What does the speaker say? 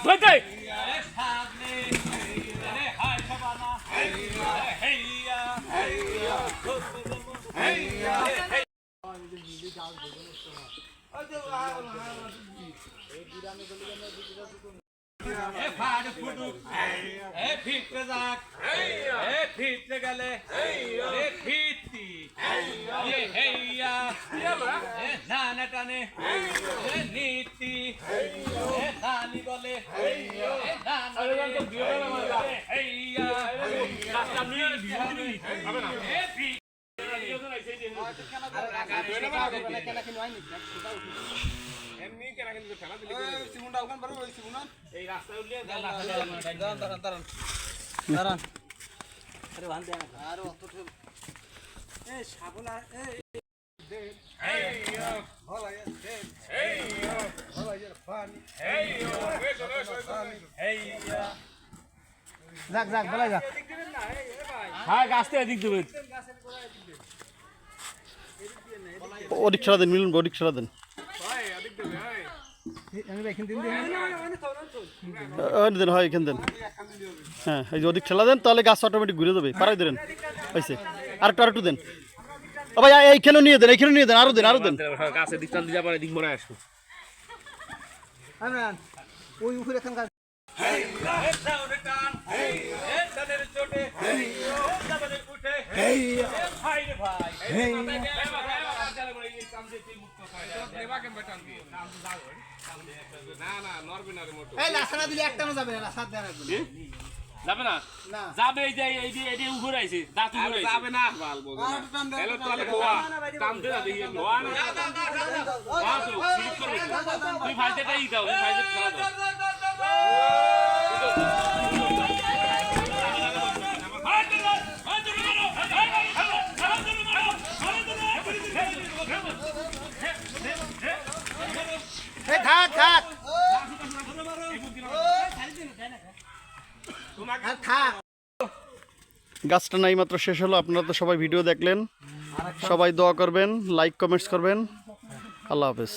কইতে যাক যাক বলা যাক হ্যাঁ গাছটা এদিক দেবেন ওদিক ছাড়া দেন মিলন ওদিক ছাড়া দেন দেন হয় এখান দেন হ্যাঁ এই যে ওদিক ঠেলা দেন তাহলে গাছ অটোমেটিক ঘুরে যাবে পাড়াই দেন হয়েছে আরেকটু দেন ও ভাই এইখানেও নিয়ে দেন এইখানেও নিয়ে দেন আরো দেন গাছে দিক টান দিয়ে দিক মরে আসবো ওই উপরে এখন যাবে না যাবে এই যে এই উপরে আইছে দাঁত উপরে যাবে না হ্যালো তাহলে গোয়া কাম দে না দেখি গোয়া না গোয়া তো সিলিপ করবে তুই ফাইলটাই দাও তুই ফাইলটা ছাড়া দাও থাক গাছটা নাই মাত্র শেষ হলো আপনারা তো সবাই ভিডিও দেখলেন সবাই দোয়া করবেন লাইক কমেন্টস করবেন আল্লাহ হাফেজ